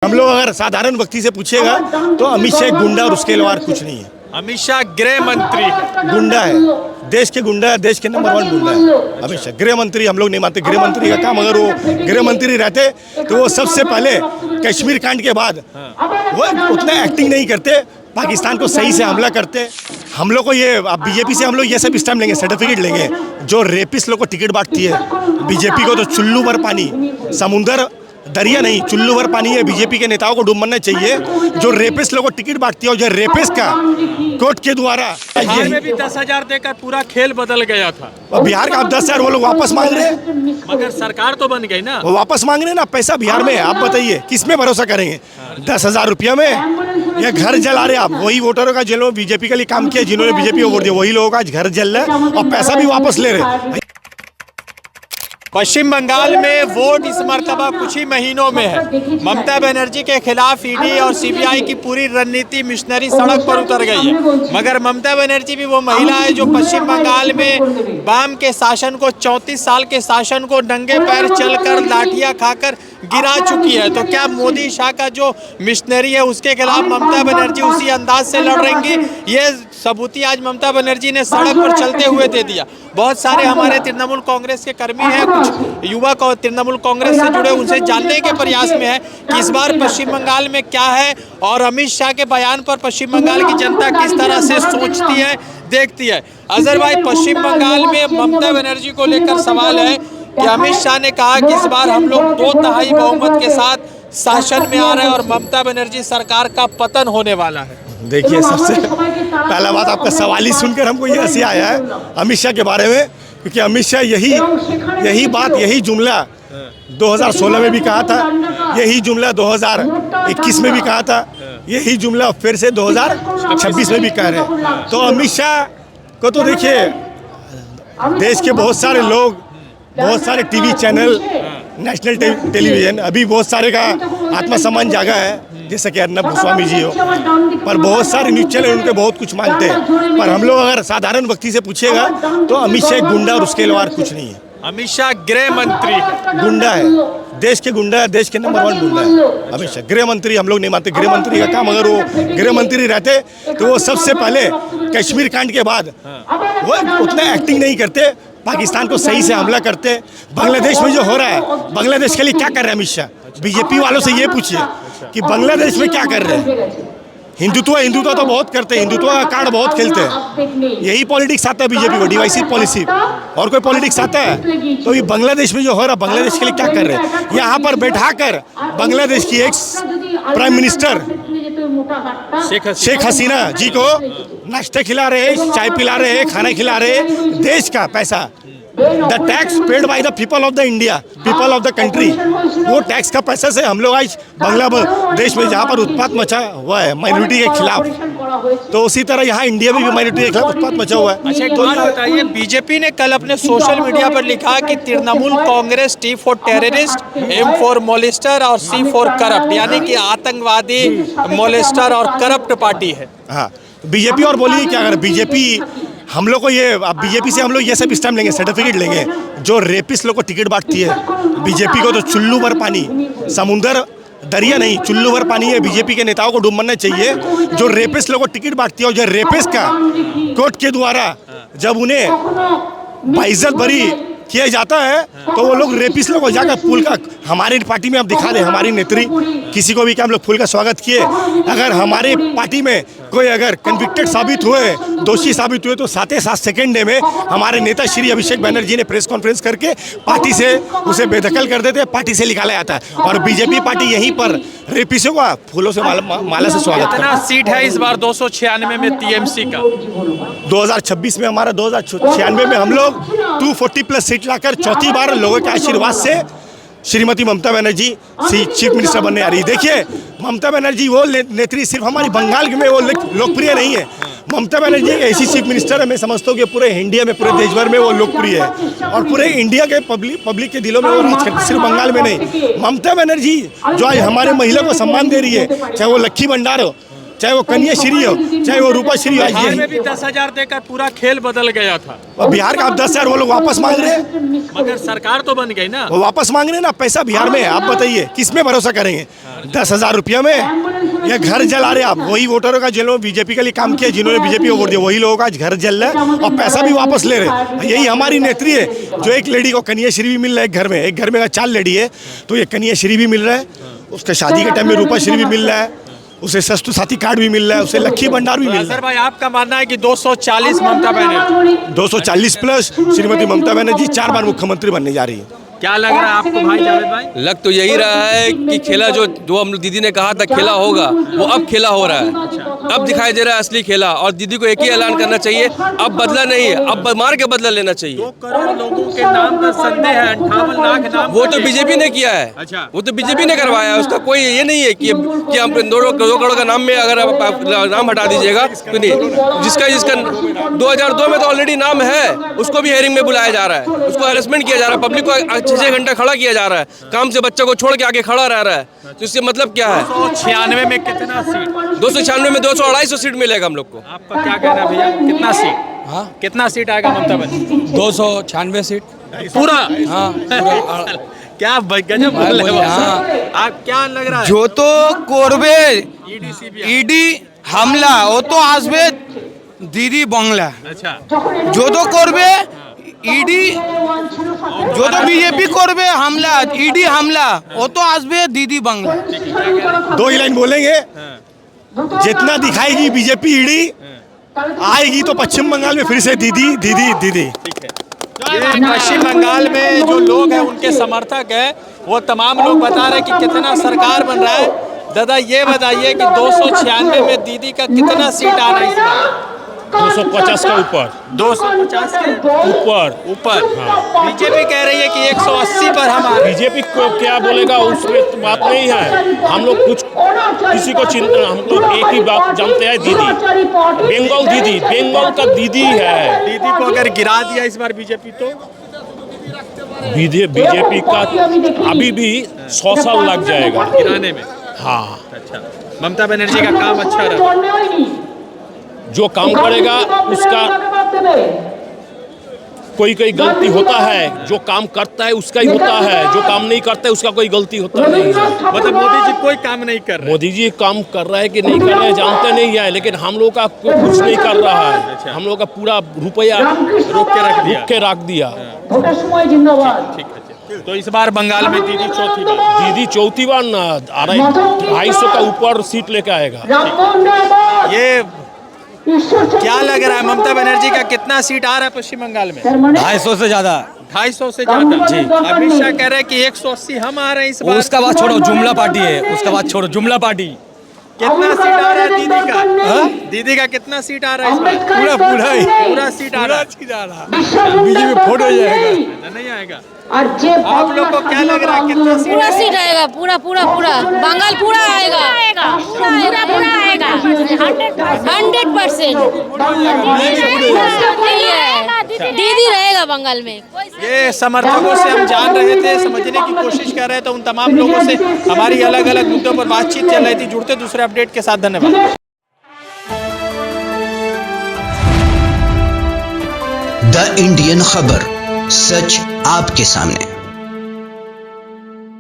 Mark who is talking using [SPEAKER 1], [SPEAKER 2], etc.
[SPEAKER 1] हम लोग अगर साधारण व्यक्ति से पूछेगा तो अमित शाह एक गुंडा और उसके अलावा कुछ नहीं है।
[SPEAKER 2] अमित शाह गृह मंत्री है,
[SPEAKER 1] गुंडा है, देश के गुंडा है, देश के नंबर 1 गुंडा है अमित शाह। गृह मंत्री हम लोग नहीं मानते। गृह मंत्री का काम, अगर वो गृह मंत्री रहते तो वो सबसे पहले कश्मीर कांड के बाद वो उतना एक्टिंग नहीं करते, पाकिस्तान को सही से हमला करते। हम लोग को ये अब बीजेपी से हम लोग ये सब स्टैम्प लेंगे, सर्टिफिकेट लेंगे। जो रेपिस्ट लोग को टिकट बांटती है बीजेपी को, तो चुल्लू भर पानी, समुंदर दरिया नहीं, चुल्लू भर पानी है। बीजेपी के नेताओं को डूबना चाहिए। जो रेपिस्ट लोगों को टिकट बांटती है और जो रेपिस्ट का कोर्ट के द्वारा,
[SPEAKER 2] बिहार में भी 10,000 देकर पूरा खेल बदल गया था।
[SPEAKER 1] बिहार का आप 10,000 वो लोग वापस मांग रहे हैं,
[SPEAKER 2] मगर सरकार तो बन गई ना,
[SPEAKER 1] वो वापस मांग रहे हैं ना। पैसा बिहार में है, आप बताइए किस में भरोसा करेंगे? 10,000 रुपया में या घर जला रहे आप? वही वोटरों का जिन्होंने बीजेपी के लिए काम किया, जिन्होंने बीजेपी को वोट दिया, वही लोगों का आज घर जल रहा है और पैसा भी वापस ले रहे हैं।
[SPEAKER 2] पश्चिम बंगाल में वोट इस मर्तबा कुछ ही महीनों में है। ममता बनर्जी के खिलाफ ईडी और सीबीआई की पूरी रणनीति मिशनरी सड़क पर उतर गई है। मगर ममता बनर्जी भी वो महिला है जो पश्चिम बंगाल में वाम के शासन को, 34 साल के शासन को नंगे पैर चलकर लाठियां खाकर गिरा चुकी है। तो क्या मोदी शाह का जो मिशनरी है उसके खिलाफ ममता बनर्जी उसी अंदाज से लड़ रहेंगी? ये सबूती आज ममता बनर्जी ने सड़क पर चलते हुए दे दिया। बहुत सारे हमारे तृणमूल कांग्रेस के कर्मी हैं, कुछ युवा तृणमूल कांग्रेस से जुड़े, उनसे जानने के प्रयास में है कि इस बार पश्चिम बंगाल में क्या है और अमित शाह के बयान पर पश्चिम बंगाल की जनता किस तरह से सोचती है, देखती है। अजहर भाई, पश्चिम बंगाल में ममता बनर्जी को लेकर सवाल है कि अमित शाह ने कहा कि इस बार हम लोग 2/3 बहुमत के साथ शासन में आ रहे हैं और ममता बनर्जी सरकार का पतन होने वाला है।
[SPEAKER 1] देखिए, सबसे पहला बात, आपका सवाल ही सुनकर हमको ये हंसी आया है अमित शाह के बारे में, क्योंकि अमित शाह यही बात, यही जुमला 2016 में भी कहा था, यही जुमला 2021 में भी कहा था, यही जुमला फिर से 2026 में भी कह रहे हैं। तो अमित शाह को तो देखिए, देश के बहुत सारे लोग, बहुत सारे टीवी चैनल, नेशनल टेलीविजन, अभी बहुत सारे का आत्मसम्मान जागा है, जैसे कि अर्नब गोस्वामी जी हो, पर बहुत सारे न्यूज चैनल उनके बहुत कुछ मानते हैं। पर हम लोग अगर साधारण व्यक्ति से पूछेगा तो अमित शाह एक गुंडा और उसके अलावा कुछ नहीं है।
[SPEAKER 2] अमित शाह गृह मंत्री है,
[SPEAKER 1] गुंडा है, देश के गुंडा है, देश के नंबर 1 गुंडा है अमित शाह। गृह मंत्री हम लोग नहीं मानते। गृह मंत्री का काम, अगर वो गृह मंत्री रहते तो वो सबसे पहले कश्मीर कांड के बाद वो उतना एक्टिंग नहीं करते, पाकिस्तान को सही से हमला करते। बांग्लादेश में जो हो रहा है, बांग्लादेश के लिए क्या कर रहे हैं अमित शाह? बीजेपी वालों से ये पूछिए कि बांग्लादेश में क्या कर रहे हैं। हिंदुत्व तो बहुत करते हैं, हिंदुत्व का कार्ड बहुत खेलते हैं। यही पॉलिटिक्स आता है बीजेपी को, डिवाइसिव पॉलिसी। और कोई पॉलिटिक्स आता है? तो ये बांग्लादेश में जो हो रहा है, बांग्लादेश के लिए क्या कर रहे हैं? यहाँ पर बैठाकर बांग्लादेश की ex prime minister Sheikh Hasina जी को नाश्ते खिला रहे, चाय पिला रहे, खाना खिला रहे। देश का पैसा, the tax paid by the people of the India, people of the country, वो टैक्स का पैसा से हम लोग आज बांग्लादेश में जहाँ पर उत्पात मचा हुआ है माइनॉरिटी के खिलाफ, तो उसी तरह यहाँ इंडिया में भी माइनॉरिटी के खिलाफ उत्पात मचा हुआ है।
[SPEAKER 2] अच्छा, एक बात बताइए, बीजेपी ने कल अपने सोशल मीडिया पर लिखा कि Trinamool Congress T for terrorist, M for molester और C फॉर करप्ट, यानी कि आतंकवादी, मोलेस्टर और करप्ट पार्टी है।
[SPEAKER 1] हाँ, बीजेपी और बोलिए क्या अगर बीजेपी हम लोग को ये, अब बीजेपी से हम लोग ये सब स्टैम्प लेंगे, सर्टिफिकेट लेंगे। जो रेपिस्ट लोग को टिकट बांटती है बीजेपी को, तो चुल्लू भर पानी, समुंदर दरिया नहीं, चुल्लू भर पानी है। बीजेपी के नेताओं को डूबना चाहिए। जो रेपिस्ट लोग को टिकट बांटती है और जो रेपिस्ट का कोर्ट के द्वारा जब उन्हें बाइज्जत भरी किया जाता है, तो वो लोग रेपिस्ट लोग को जाकर फूल का, हमारी पार्टी में आप दिखा दें, हमारी नेत्री किसी को भी क्या हम लोग फूल का स्वागत किए। अगर हमारे पार्टी में कोई अगर कन्विक्टेड साबित हुए, दोषी साबित हुए, तो 7 सेकेंड डे में हमारे नेता श्री अभिषेक बनर्जी ने प्रेस कॉन्फ्रेंस करके पार्टी से उसे बेदखल कर देते, पार्टी से निकाला जाता है। और बीजेपी पार्टी यहीं पर रेपिस्टों का फूलों से माला से स्वागत
[SPEAKER 2] कितना सीट है इस बार 296 में टीएमसी का?
[SPEAKER 1] 2026 में हमारा 296 में हम लोग 240 प्लस सीट लाकर चौथी बार लोगों के आशीर्वाद से श्रीमती ममता बनर्जी चीफ मिनिस्टर बनने आ रही है। देखिए, ममता बनर्जी वो नेत्री सिर्फ हमारी बंगाल में वो लोकप्रिय नहीं है। ममता बनर्जी एक ऐसी चीफ मिनिस्टर है, मैं समझता हूँ कि पूरे इंडिया में, पूरे देश भर में वो लोकप्रिय है और पूरे इंडिया के पब्लिक के दिलों में वो राज करती, सिर्फ बंगाल में नहीं। ममता बनर्जी जो आज हमारे महिला को सम्मान दे रही है, चाहे वो लक्की भंडार हो, चाहे वो कन्या श्री हो, चाहे वो रूपा श्री हो,
[SPEAKER 2] बिहार में
[SPEAKER 1] ये
[SPEAKER 2] भी 10,000 देकर पूरा खेल बदल गया था,
[SPEAKER 1] और बिहार का आप 10,000 वो लोग वापस मांग रहे हैं,
[SPEAKER 2] मगर सरकार तो बन गई ना।
[SPEAKER 1] वो वापस मांग रहे हैं ना, पैसा बिहार में है। आप बताइए किस में भरोसा करेंगे? 10,000 रुपया में या घर जला रहे आप? वही वोटरों का जिन्होंने बीजेपी के लिए काम किया, जिन्होंने बीजेपी को वोट दिया, वही लोगों का आज घर जल रहा है और पैसा भी वापस ले रहे हैं। यही हमारी नेत्री है, जो एक लेडी को कन्या श्री भी मिल रहा है घर में, एक घर में अगर 4 लेडी है तो ये कन्या श्री भी मिल रहा है, उसके शादी के टाइम में रूपा श्री भी मिल रहा है, उसे सस्तु साथी कार्ड भी मिल रहा है, उसे लक्ष्मी भंडार भी मिल रहा
[SPEAKER 2] सर भाई आपका मानना है कि 240 ममता बनर्जी,
[SPEAKER 1] है। 240 प्लस श्रीमती ममता बनर्जी 4 बार मुख्यमंत्री बनने जा रही है।
[SPEAKER 2] क्या लग रहा है आपको भाई जावेद भाई?
[SPEAKER 3] लग तो यही रहा है कि खेला जो हम दीदी ने कहा था खेला होगा, वो अब खेला हो रहा है। अब दिखाई दे रहा है असली खेला, और दीदी को एक ही ऐलान करना चाहिए, अब बदला नहीं है, अब मार के बदला लेना चाहिए।
[SPEAKER 2] 2 करोड़ लोगों के नाम पर संदेह है, 58 लाख नाम।
[SPEAKER 3] वो तो बीजेपी ने किया है।
[SPEAKER 2] अच्छा।
[SPEAKER 3] वो तो बीजेपी ने करवाया है, उसका कोई ये नहीं है कि हम 2 करोड़ का नाम में अगर आप नाम हटा दीजिएगा तो नहीं। जिसका 2002 में तो ऑलरेडी नाम है, उसको भी हेयरिंग में बुलाया जा रहा है, उसको हरेसमेंट किया जा रहा है, पब्लिक को 6 घंटा खड़ा किया जा रहा है, काम से बच्चा को छोड़ के आगे खड़ा रह रहा है, तो इससे मतलब क्या है?
[SPEAKER 2] 296 में कितना सीट?
[SPEAKER 3] 296 में 200-250 सीट मिलेगा हम लोग को।
[SPEAKER 2] आपका क्या कहना है भैया, कितना सीट?
[SPEAKER 4] हाँ,
[SPEAKER 2] कितना सीट आएगा ममता बनर्जी?
[SPEAKER 4] 296 सीट।
[SPEAKER 2] पूरा?
[SPEAKER 4] हाँ,
[SPEAKER 2] क्या गजब बोल रहे हो
[SPEAKER 4] हाँ।
[SPEAKER 2] आप, क्या लग रहा है?
[SPEAKER 4] जो तो कोरबे
[SPEAKER 2] ED
[SPEAKER 4] ईडी हमला वो तो আসবে दीदी बांग्ला,
[SPEAKER 2] अच्छा,
[SPEAKER 4] जो तो করবে ईडी, जो तो बीजेपी করবে हमला ईडी हमला वो तो আসবে दीदी बांग्ला।
[SPEAKER 1] 2 ही लाइन बोलेंगे, जितना दिखाएगी बीजेपी ईडी, आएगी तो पश्चिम बंगाल में फिर से दीदी दीदी दीदी।
[SPEAKER 2] ये पश्चिम बंगाल में जो लोग हैं उनके समर्थक हैं, वो तमाम लोग बता रहे हैं कि कितना सरकार बन रहा है। दादा ये बताइए कि 296 में दीदी का कितना सीट आ रहा है इस बार?
[SPEAKER 5] 250 का ऊपर,
[SPEAKER 2] 250 के
[SPEAKER 5] ऊपर
[SPEAKER 2] ऊपर। बीजेपी कह रही है कि 180 पर हम आ रहे हैं।
[SPEAKER 5] बीजेपी को क्या बोलेगा उसमें तो बात नहीं है। हम लोग कुछ किसी को चिंता, हम लोग एक ही बात जानते हैं, दीदी, बंगाल दीदी, बंगाल का दीदी है।
[SPEAKER 2] दीदी को अगर गिरा दिया इस बार बीजेपी तो
[SPEAKER 5] बीजेपी का अभी भी 100 साल लग जाएगा
[SPEAKER 2] गिराने में।
[SPEAKER 5] हाँ,
[SPEAKER 2] अच्छा, ममता बनर्जी का काम अच्छा रहा,
[SPEAKER 5] जो काम करेगा उसका कोई गलती होता है, जो काम करता है उसका ही होता है, जो काम नहीं करता है उसका कोई गलती होता नहीं है।
[SPEAKER 2] मतलब मोदी जी कोई काम नहीं कर रहे?
[SPEAKER 5] मोदी जी काम कर रहा है कि नहीं कर रहे हैं जानते नहीं है, लेकिन हम लोग का कुछ नहीं कर रहा है।
[SPEAKER 2] अच्छा।
[SPEAKER 5] हम लोग का पूरा रुपया
[SPEAKER 2] रोक के रख दिया। ठीक है, तो इस बार बंगाल में दीदी चौथी बार,
[SPEAKER 5] दीदी चौथी बार ना, 250 का ऊपर सीट लेके आएगा।
[SPEAKER 2] ये क्या लग रहा है, ममता बनर्जी का कितना सीट आ रहा है पश्चिम बंगाल में?
[SPEAKER 4] 250 से ज्यादा।
[SPEAKER 2] 250 से ज्यादा जी। अमित शाह कह रहे हैं कि 180 हम आ रहे हैं इस बार।
[SPEAKER 4] उसका बात छोड़ो, जुमला पार्टी है, उसका बात छोड़ो, जुमला पार्टी।
[SPEAKER 2] कितना सीट आ रहा है दीदी का? दीदी का कितना सीट आ रहा है इस बार? पूरा सीट आ रहा है।
[SPEAKER 4] बीजेपी फोड़ हो जाएगा।
[SPEAKER 2] नहीं आएगा। आप लोग को क्या लग रहा है, कितना सीट?
[SPEAKER 6] पूरा सीट आएगा, पूरा बंगाल पूरा आएगा, पूरा आएगा 100%। दीदी रहेगा बंगाल में।
[SPEAKER 2] ये समर्थकों से हम जान रहे थे, समझने की कोशिश कर रहे थे, उन तमाम लोगों से हमारी अलग अलग मुद्दों पर बातचीत चल रही थी। जुड़ते दूसरे अपडेट के साथ, धन्यवाद।
[SPEAKER 7] द इंडियन खबर, सच आपके सामने।